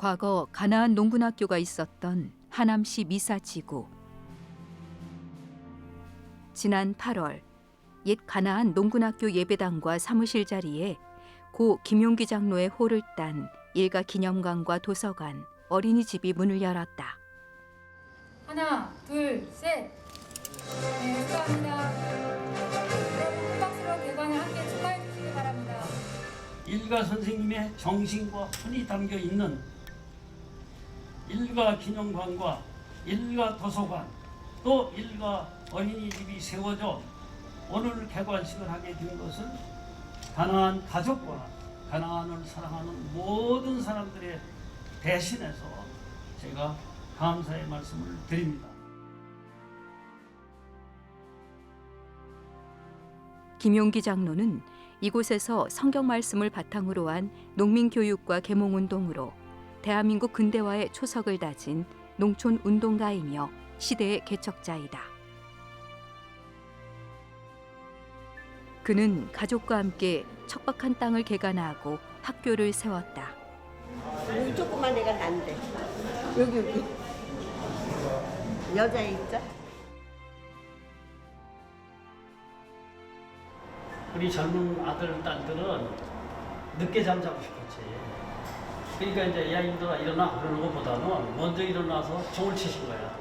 과거 가나안 농군학교가 있었던 하남시 미사지구. 지난 8월 옛 가나안 농군학교 예배당과 사무실 자리에 고 김용기 장로의 호를 딴 일가 기념관과 도서관, 어린이집이 문을 열었다. 하나, 둘, 셋. 네, 축하합니다. 여러분 박수로 개관을 함께 축하해 주시기 바랍니다. 일가 선생님의 정신과 혼이 담겨 있는 일가 기념관과 일가 도서관 또 일가 어린이집이 세워져 오늘 개관식을 하게 된 것은 가나안 가족과 가나안을 사랑하는 모든 사람들의 대신해서 제가 감사의 말씀을 드립니다. 김용기 장로는 이곳에서 성경 말씀을 바탕으로 한 농민교육과 계몽운동으로 대한민국 근대화의 초석을 다진 농촌운동가이며 시대의 개척자이다. 그는 가족과 함께 척박한 땅을 개간하고 학교를 세웠다. 여기 조그만 애가 난데 여기 여자애 있죠? 우리 젊은 아들, 딸들은 늦게 잠자고 싶었지. 그러니까 이제 야 힘들어 일어나 그러는 것보다는 먼저 일어나서 종을 치신 거야.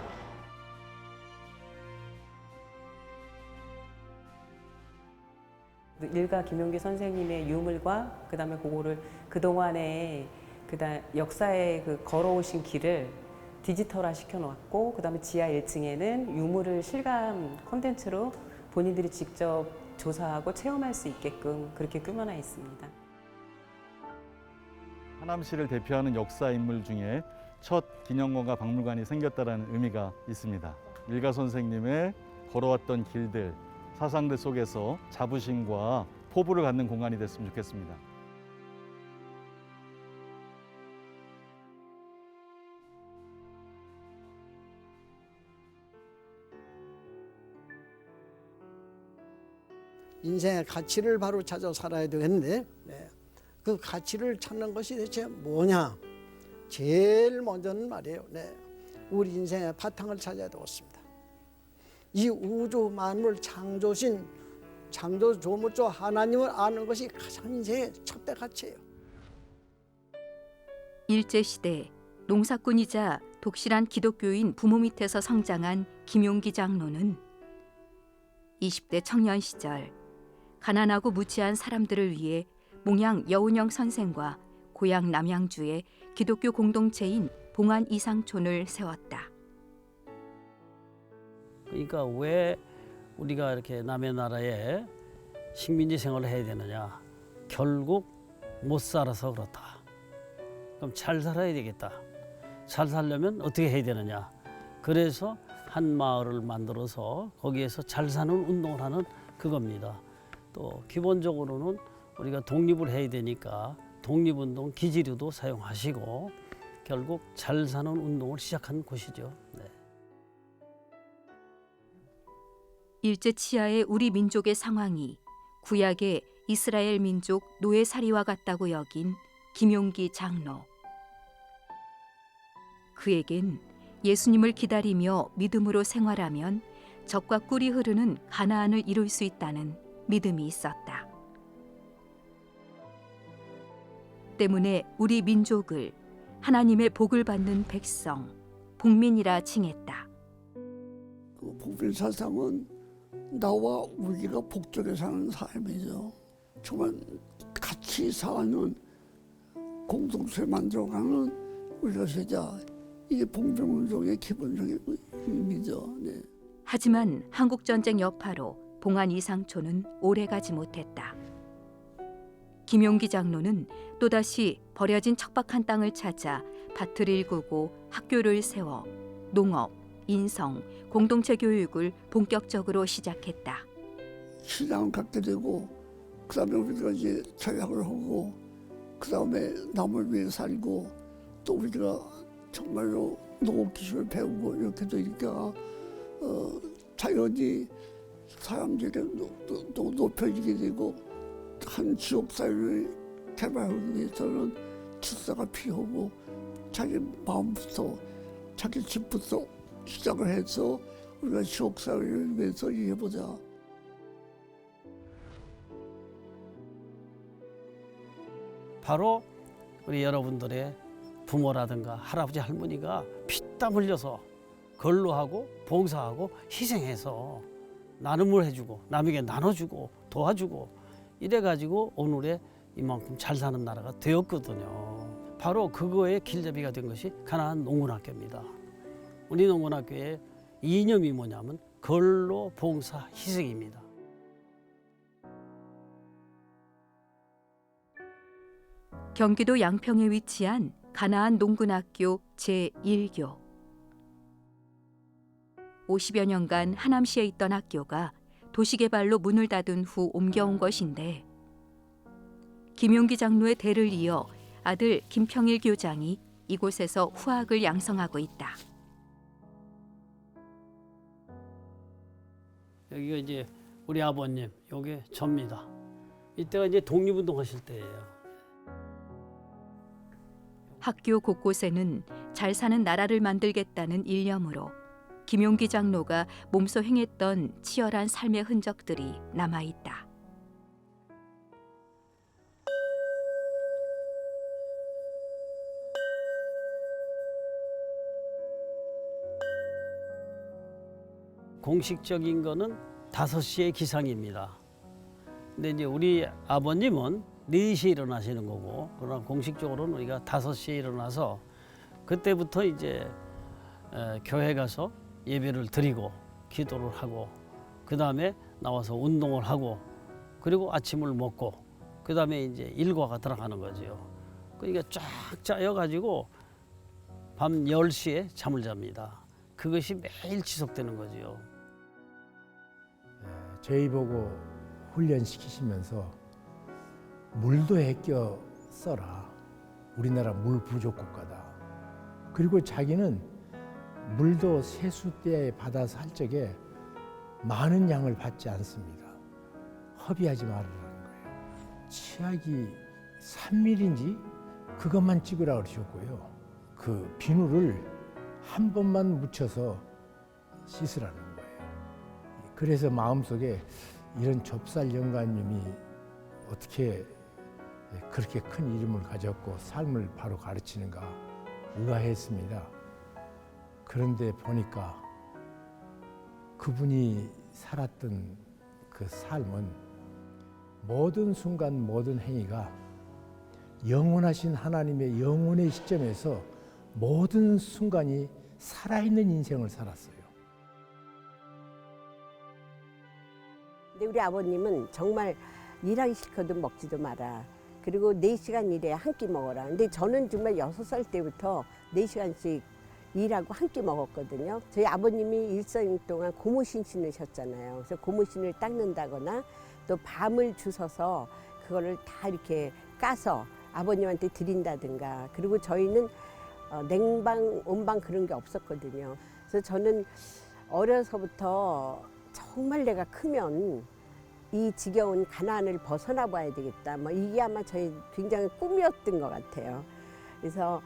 일가 김용기 선생님의 유물과 그다음에 그거를 그동안에 역사에 걸어오신 길을 디지털화 시켜놓았고 그다음에 지하 1층에는 유물을 실감 콘텐츠로 본인들이 직접 조사하고 체험할 수 있게끔 그렇게 꾸며놔 있습니다. 하남시를 대표하는 역사 인물 중에 첫 기념관과 박물관이 생겼다는 의미가 있습니다. 일가 선생님의 걸어왔던 길들, 사상들 속에서 자부심과 포부를 갖는 공간이 됐으면 좋겠습니다. 인생의 가치를 바로 찾아 살아야 되겠는데 그 가치를 찾는 것이 대체 뭐냐? 제일 먼저는 말이에요. 우리 인생의 바탕을 찾아야 되겠습니다. 이 우주 만물 창조신 창조 조물주 하나님을 아는 것이 가장 인생의 첫대 가치예요. 일제시대 농사꾼이자 독실한 기독교인 부모 밑에서 성장한 김용기 장로는 20대 청년 시절 가난하고 무지한 사람들을 위해 몽양 여운영 선생과 고향 남양주에 기독교 공동체인 봉안 이상촌을 세웠다. 그러니까 왜 우리가 이렇게 남의 나라에 식민지 생활을 해야 되느냐? 결국 못 살아서 그렇다. 그럼 잘 살아야 되겠다. 잘 살려면 어떻게 해야 되느냐? 그래서 한 마을을 만들어서 거기에서 잘 사는 운동을 하는 그겁니다. 또 기본적으로는 우리가 독립을 해야 되니까 독립운동 기지류도 사용하시고 결국 잘 사는 운동을 시작한 곳이죠. 네. 일제 치하의 우리 민족의 상황이 구약의 이스라엘 민족 노예살이와 같다고 여긴 김용기 장로. 그에겐 예수님을 기다리며 믿음으로 생활하면 젖과 꿀이 흐르는 가나안을 이룰 수 있다는 믿음이 있었다. 때문에 우리 민족을 하나님의 복을 받는 백성, 복민이라 칭했다. 그 복민 사상은 나와 우리가 복적에 사는 삶이죠. 정말 같이 사는 공동체 만들어가는 우리가 세자. 이게 복민운동의 기본적인 의미죠. 하지만 한국전쟁 여파로 봉안 이상촌은 오래가지 못했다. 김용기 장로는 또다시 버려진 척박한 땅을 찾아 밭을 일구고 학교를 세워 농업, 인성, 공동체 교육을 본격적으로 시작했다. 시장을 갖게 되고 그 다음에 우리가 이제 전략을 하고 그 다음에 남을 위해 살고 또 우리가 정말로 농업 기술을 배우고 이렇게 되니까 자연이 사람들이 높여지게 되고 한 지역 사회를 개발하기 위해서는 질서가 필요하고 자기 마음부터 자기 집부터 시작을 해서 우리가 지옥사회를 위해서 일해보자. 바로 우리 여러분들의 부모라든가 할아버지 할머니가 피땀 흘려서 근로하고 봉사하고 희생해서 나눔을 해주고 남에게 나눠주고 도와주고 이래가지고 오늘의 이만큼 잘 사는 나라가 되었거든요. 바로 그거의 길잡이가 된 것이 가나안 농군학교입니다. 우리 농군학교의 이념이 뭐냐면 근로 봉사 희생입니다. 경기도 양평에 위치한 가나안 농군학교 제1교. 50여 년간 하남시에 있던 학교가 도시개발로 문을 닫은 후 옮겨온 것인데 김용기 장로의 대를 이어 아들 김평일 교장이 이곳에서 후학을 양성하고 있다. 여기가 이제 우리 아버님, 요게 접니다. 이때가 이제 독립운동하실 때예요. 학교 곳곳에는 잘 사는 나라를 만들겠다는 일념으로 김용기 장로가 몸소 행했던 치열한 삶의 흔적들이 남아있다. 공식적인 거는 5시에 기상입니다. 근데 이제 우리 아버님은 4시에 일어나시는 거고, 그러나 공식적으로는 우리가 5시에 일어나서 그때부터 이제 교회 가서 예배를 드리고 기도를 하고 그 다음에 나와서 운동을 하고 그리고 아침을 먹고 그 다음에 이제 일과가 들어가는 거죠. 그러니까 쫙 짜여가지고 밤 10시에 잠을 잡니다. 그것이 매일 지속되는 거죠. 저희 보고 훈련시키시면서 물도 아껴 써라. 우리나라 물 부족 국가다. 그리고 자기는 물도 세수대에 받아서 할 적에 많은 양을 받지 않습니다. 허비하지 말으라는 거예요. 치약이 3mm인지 그것만 찍으라 그러셨고요. 그 비누를 한 번만 묻혀서 씻으라는 거예요. 그래서 마음속에 이런 좁쌀 영감님이 어떻게 그렇게 큰 이름을 가졌고 삶을 바로 가르치는가 의아했습니다. 그런데 보니까 그분이 살았던 그 삶은 모든 순간 모든 행위가 영원하신 하나님의 영원의 시점에서 모든 순간이 살아있는 인생을 살았어요. 근데 우리 아버님은 정말 일하기 싫거든 먹지도 마라. 그리고 4시간 일해야 한 끼 먹어라. 근데 저는 정말 6살 때부터 4시간씩 일하고 한 끼 먹었거든요. 저희 아버님이 일생 동안 고무신 신으셨잖아요. 그래서 고무신을 닦는다거나 또 밤을 주워서 그거를 다 이렇게 까서 아버님한테 드린다든가. 그리고 저희는 냉방, 온방 그런 게 없었거든요. 그래서 저는 어려서부터 정말 내가 크면 이 지겨운 가난을 벗어나 봐야 되겠다. 뭐 이게 아마 저희 굉장히 꿈이었던 것 같아요. 그래서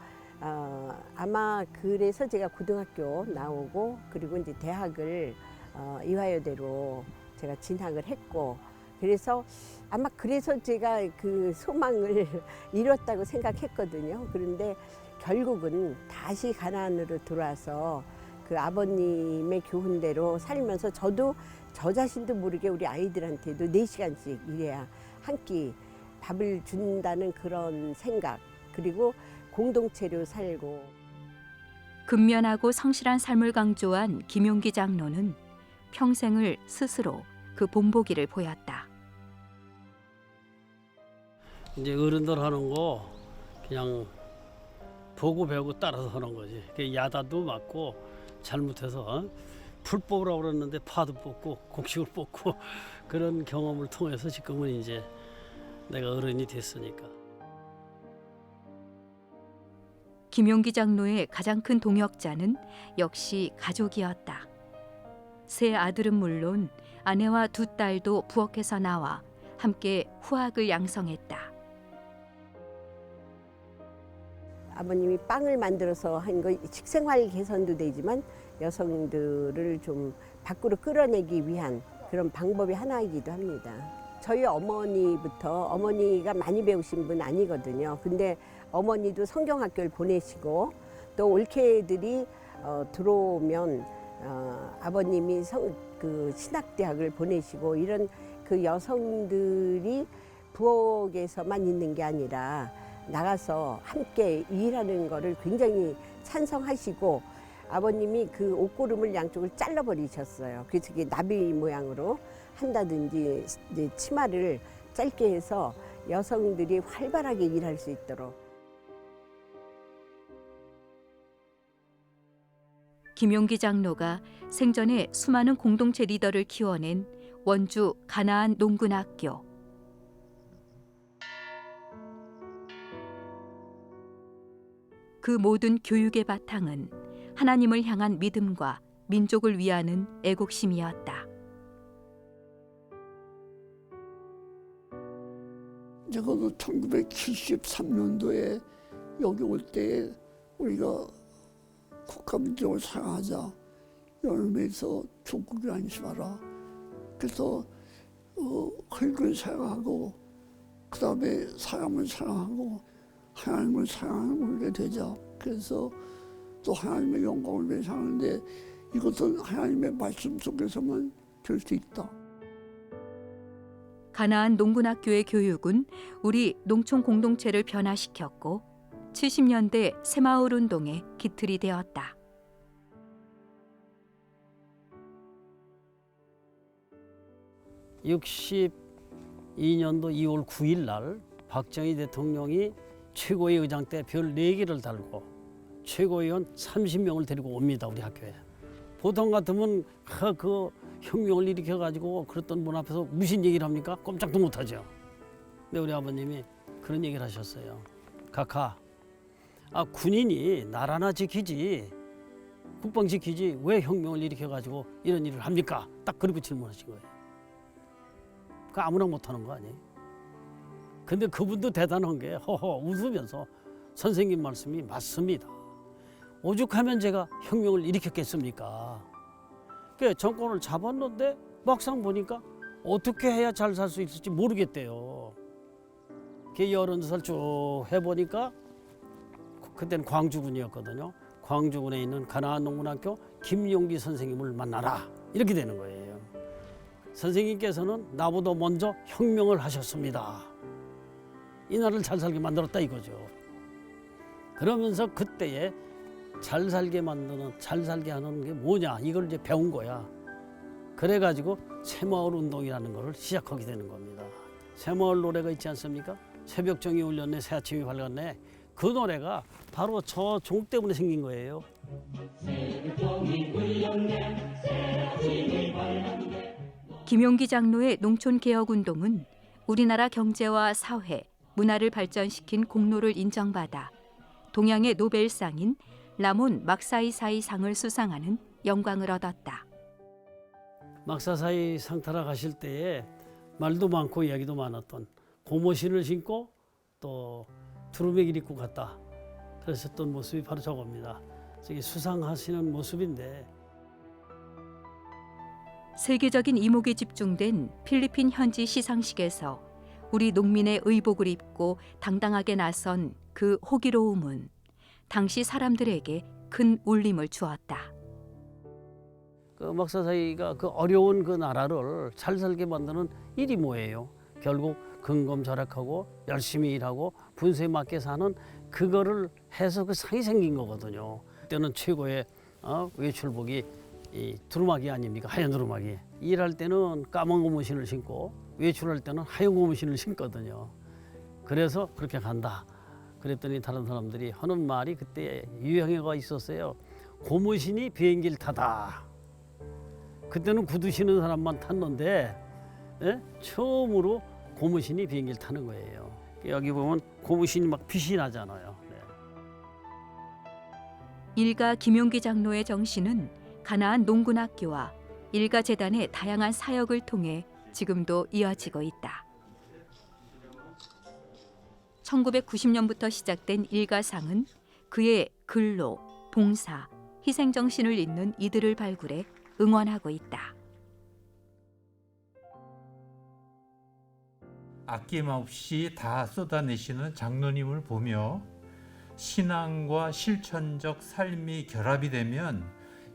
아마 그래서 제가 고등학교 나오고 그리고 이제 대학을 이화여대로 제가 진학을 했고 그래서 아마 그래서 제가 그 소망을 이뤘다고 생각했거든요. 그런데 결국은 다시 가난으로 돌아와서 그 아버님의 교훈대로 살면서 저도 저 자신도 모르게 우리 아이들한테도 4시간씩 일해야 한 끼 밥을 준다는 그런 생각 그리고 공동체로 살고 근면하고 성실한 삶을 강조한 김용기 장로는 평생을 스스로 그 본보기를 보였다. 이제 어른들 하는 거 그냥 보고 배우고 따라서 하는 거지. 야단도 맞고 잘못해서 풀 뽑으라고 그랬는데 파도 뽑고 곡식을 뽑고 그런 경험을 통해서 지금은 이제 내가 어른이 됐으니까. 김용기 장로의 가장 큰 동역자는 역시 가족이었다. 세 아들은 물론 아내와 2 딸도 부엌에서 나와 함께 후학을 양성했다. 아버님이 빵을 만들어서 한 거 식생활 개선도 되지만 여성들을 좀 밖으로 끌어내기 위한 그런 방법이 하나이기도 합니다. 저희 어머니부터, 어머니가 많이 배우신 분 아니거든요. 근데 어머니도 성경학교를 보내시고 또 올케들이 들어오면 아버님이 그 신학대학을 보내시고 이런 그 여성들이 부엌에서만 있는 게 아니라 나가서 함께 일하는 거를 굉장히 찬성하시고 아버님이 그 옷고름을 양쪽을 잘라버리셨어요. 그래서 이게 나비 모양으로 한다든지 이제 치마를 짧게 해서 여성들이 활발하게 일할 수 있도록. 김용기 장로가 생전에 수많은 공동체 리더를 키워낸 원주 가나안 농군학교. 그 모든 교육의 바탕은 하나님을 향한 믿음과 민족을 위하는 애국심이었다. 적어도 1973년도에 여기 올 때 우리가 국가민족을 사랑하자 이런 의미에서 조국을 안심하라. 그래서 흙을 사랑하고 그 다음에 사람을 사랑하고 하나님을 사랑하는 우리가 되자. 그래서 또 하나님의 영광을 위해 사는데 이것은 하나님의 말씀 속에서만 될 수 있다. 가나안 농군학교의 교육은 우리 농촌 공동체를 변화시켰고 70년대 새마을 운동의 기틀이 되었다. (1962년도) 2월 9일 날 박정희 대통령이 최고위 의장 때 별 4개를 달고 최고위원 30명을 데리고 옵니다. 우리 학교에. 보통 같으면 그 혁명을 일으켜가지고 그랬던 분 앞에서 무슨 얘기를 합니까? 꼼짝도 못하죠. 근데 우리 아버님이 그런 얘기를 하셨어요. 각하, 군인이 나라나 지키지 국방 지키지 왜 혁명을 일으켜가지고 이런 일을 합니까? 딱 그렇게 질문하신 거예요. 그 아무나 못하는 거 아니에요. 근데 그분도 대단한 게 허허 웃으면서 선생님 말씀이 맞습니다. 오죽하면 제가 혁명을 일으켰겠습니까? 그 정권을 잡았는데 막상 보니까 어떻게 해야 잘 살 수 있을지 모르겠대요. 그 30살 쭉 해보니까 그때는 광주군이었거든요. 광주군에 있는 가나안 농군학교 김용기 선생님을 만나라 이렇게 되는 거예요. 선생님께서는 나보다 먼저 혁명을 하셨습니다. 이 나라를 잘 살게 만들었다 이거죠. 그러면서 그때에 잘 살게 만드는, 잘 살게 하는 게 뭐냐 이걸 이제 배운 거야. 그래가지고 새마을 운동이라는 걸 시작하게 되는 겁니다. 새마을 노래가 있지 않습니까? 새벽정이 울렸네, 새 아침이 밝았네. 그 노래가 바로 저 종 때문에 생긴 거예요. 김용기 장로의 농촌개혁운동은 우리나라 경제와 사회, 문화를 발전시킨 공로를 인정받아 동양의 노벨상인 라몬 막사이사이 상을 수상하는 영광을 얻었다. 막사사이 상 타러 가실 때에 말도 많고 이야기도 많았던 고무신을 신고 또 두루마기를 입고 갔다. 그랬었던 모습이 바로 저겁니다. 저기 수상하시는 모습인데. 세계적인 이목이 집중된 필리핀 현지 시상식에서 우리 농민의 의복을 입고 당당하게 나선 그 호기로움은 당시 사람들에게 큰 울림을 주었다. 그 막사사이가 그 어려운 그 나라를 잘 살게 만드는 일이 뭐예요? 결국 근검절약하고 열심히 일하고 분수에 맞게 사는 그거를 해서 그 상이 생긴 거거든요. 그때는 최고의 외출복이 이 두루마기 아닙니까? 하얀 두루마기. 일할 때는 까만 고무신을 신고 외출할 때는 하얀 고무신을 신거든요. 그래서 그렇게 간다. 그랬더니 다른 사람들이 하는 말이 그때 유행어가 있었어요. 고무신이 비행기를 타다. 그때는 구두 신은 사람만 탔는데 처음으로 고무신이 비행기를 타는 거예요. 여기 보면 고무신이 막 빛이 나잖아요. 일가 김용기 장로의 정신은 가나안 농군학교와 일가재단의 다양한 사역을 통해 지금도 이어지고 있다. 1990년부터 시작된 일가상은 그의 근로, 봉사, 희생정신을 잇는 이들을 발굴해 응원하고 있다. 아낌없이 다 쏟아내시는 장로님을 보며 신앙과 실천적 삶이 결합이 되면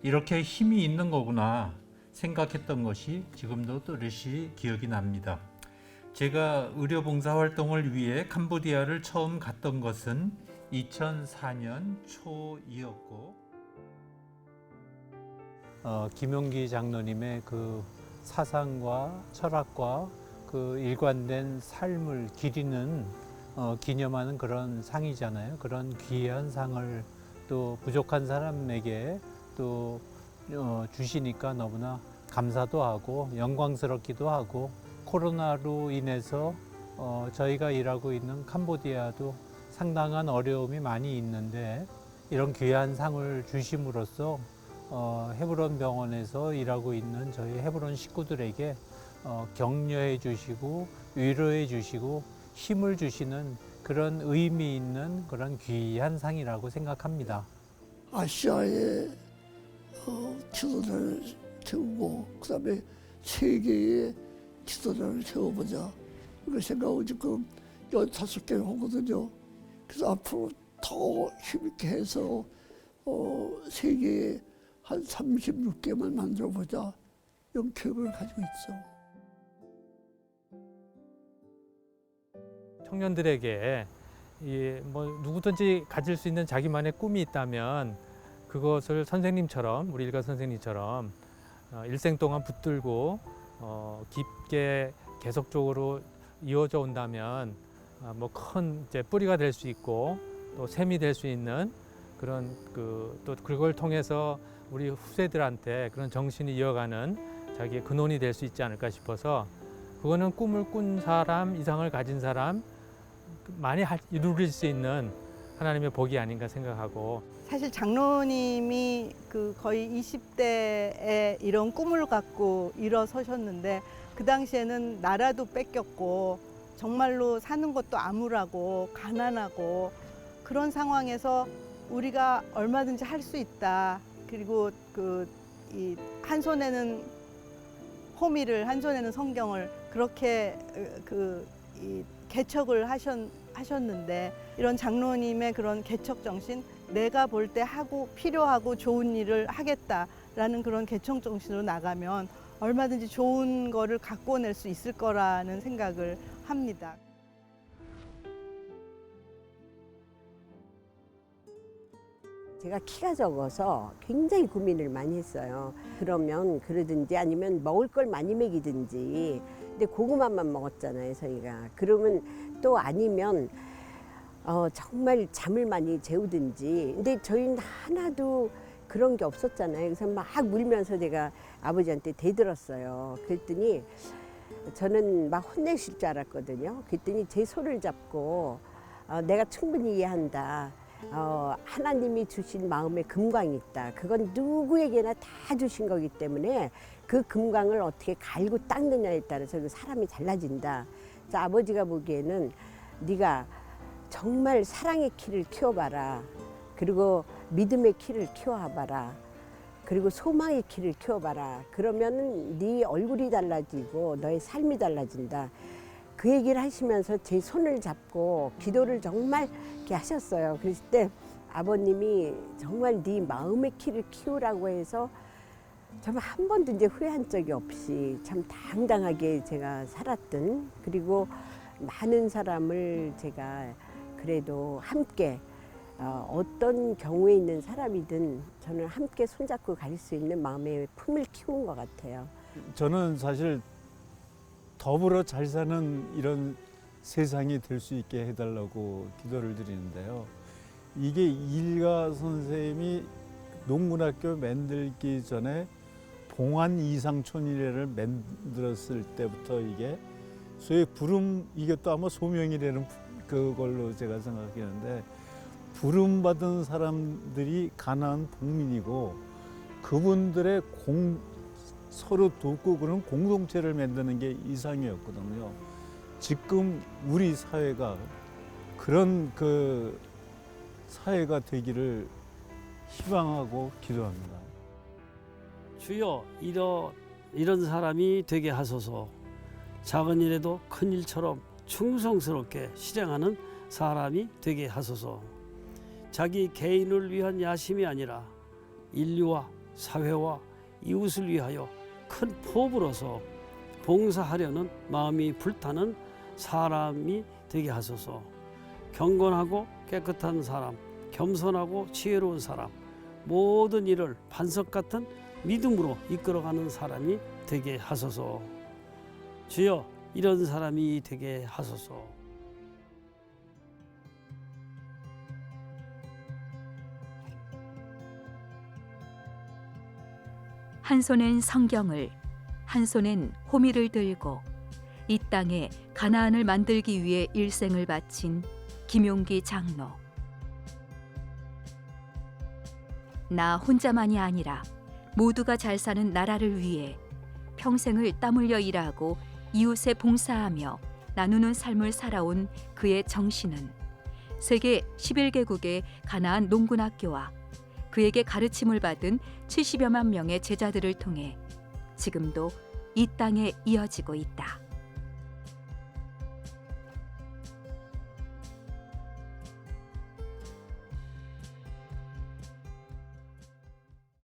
이렇게 힘이 있는 거구나 생각했던 것이 지금도 또렷이 기억이 납니다. 제가 의료봉사 활동을 위해 캄보디아를 처음 갔던 것은 2004년 초이었고 김용기 장로님의 그 사상과 철학과 그 일관된 삶을 기리는 기념하는 그런 상이잖아요. 그런 귀한 상을 또 부족한 사람에게 또 주시니까 너무나 감사도 하고 영광스럽기도 하고, 코로나로 인해서 저희가 일하고 있는 캄보디아도 상당한 어려움이 많이 있는데 이런 귀한 상을 주심으로써 헤브론 병원에서 일하고 있는 저희 헤브론 식구들에게 격려해 주시고 위로해 주시고 힘을 주시는 그런 의미 있는 그런 귀한 상이라고 생각합니다. 아시아의 지도자를 세우고 그다음에 세계의 지도자를 세워보자 이런 생각을 지금 15개를 하거든요. 그래서 앞으로 더 힘있게 해서 세계에 한 36개만 만들어보자 이런 계획을 가지고 있죠. 청년들에게 누구든지 가질 수 있는 자기만의 꿈이 있다면 그것을 선생님처럼, 우리 일가 선생님처럼 일생 동안 붙들고 깊게 계속적으로 이어져 온다면 큰 뿌리가 될 수 있고 또 샘이 될 수 있는 그런 또 그걸 통해서 우리 후세들한테 그런 정신이 이어가는 자기의 근원이 될 수 있지 않을까 싶어서, 그거는 꿈을 꾼 사람, 이상을 가진 사람 많이 이룰 수 있는 하나님의 복이 아닌가 생각하고, 사실 장로님이 거의 20대에 이런 꿈을 갖고 일어서셨는데 그 당시에는 나라도 뺏겼고 정말로 사는 것도 암울하고 가난하고 그런 상황에서 우리가 얼마든지 할 수 있다. 그리고 한 손에는 호미를, 한 손에는 성경을 그렇게 개척을 하셨는데, 이런 장로님의 그런 개척 정신, 내가 볼 때 하고 필요하고 좋은 일을 하겠다라는 그런 개척 정신으로 나가면 얼마든지 좋은 거를 갖고 낼 수 있을 거라는 생각을 합니다. 제가 키가 적어서 굉장히 고민을 많이 했어요. 그러면 그러든지 아니면 먹을 걸 많이 먹이든지. 근데 고구마만 먹었잖아요, 저희가. 그러면 또 아니면 정말 잠을 많이 재우든지. 근데 저희는 하나도 그런 게 없었잖아요. 그래서 막 울면서 제가 아버지한테 대들었어요. 그랬더니 저는 막 혼내실 줄 알았거든요. 그랬더니 제 손을 잡고 내가 충분히 이해한다. 하나님이 주신 마음에 금광이 있다. 그건 누구에게나 다 주신 거기 때문에 그 금광을 어떻게 갈고 닦느냐에 따라서 그 사람이 달라진다. 그래서 아버지가 보기에는 네가 정말 사랑의 키를 키워봐라. 그리고 믿음의 키를 키워봐라. 그리고 소망의 키를 키워봐라. 그러면은 네 얼굴이 달라지고 너의 삶이 달라진다. 그 얘기를 하시면서 제 손을 잡고 기도를 정말 이렇게 하셨어요. 그랬을 때 아버님이 정말 네 마음의 키를 키우라고 해서 정말 한 번도 이제 후회한 적이 없이 참 당당하게 제가 살았던, 그리고 많은 사람을 제가 그래도 함께 어떤 경우에 있는 사람이든 저는 함께 손잡고 갈 수 있는 마음의 품을 키운 것 같아요. 저는 사실 더불어 잘 사는 이런 세상이 될 수 있게 해달라고 기도를 드리는데요. 이게 일가 선생님이 농군학교 만들기 전에 봉안 이상촌이래를 만들었을 때부터 이게 소위 부름, 이게 또 아마 소명이라는 그걸로 제가 생각하는데, 부름받은 사람들이 가난한 복민이고 그분들의 서로 돕고 그런 공동체를 만드는 게 이상이었거든요. 지금 우리 사회가 그런 사회가 되기를 희망하고 기도합니다. 주여 이런 사람이 되게 하소서. 작은 일에도 큰 일처럼 충성스럽게 실행하는 사람이 되게 하소서. 자기 개인을 위한 야심이 아니라 인류와 사회와 이웃을 위하여 큰 포부로서 봉사하려는 마음이 불타는 사람이 되게 하소서. 경건하고 깨끗한 사람, 겸손하고 지혜로운 사람, 모든 일을 반석 같은 믿음으로 이끌어가는 사람이 되게 하소서. 주여 이런 사람이 되게 하소서. 한 손엔 성경을, 한 손엔 호미를 들고 이 땅에 가나안을 만들기 위해 일생을 바친 김용기 장로. 나 혼자만이 아니라 모두가 잘 사는 나라를 위해 평생을 땀 흘려 일하고 이웃에 봉사하며 나누는 삶을 살아온 그의 정신은 세계 11개국의 가나안 농군학교와 그에게 가르침을 받은 70여만 명의 제자들을 통해 지금도 이 땅에 이어지고 있다.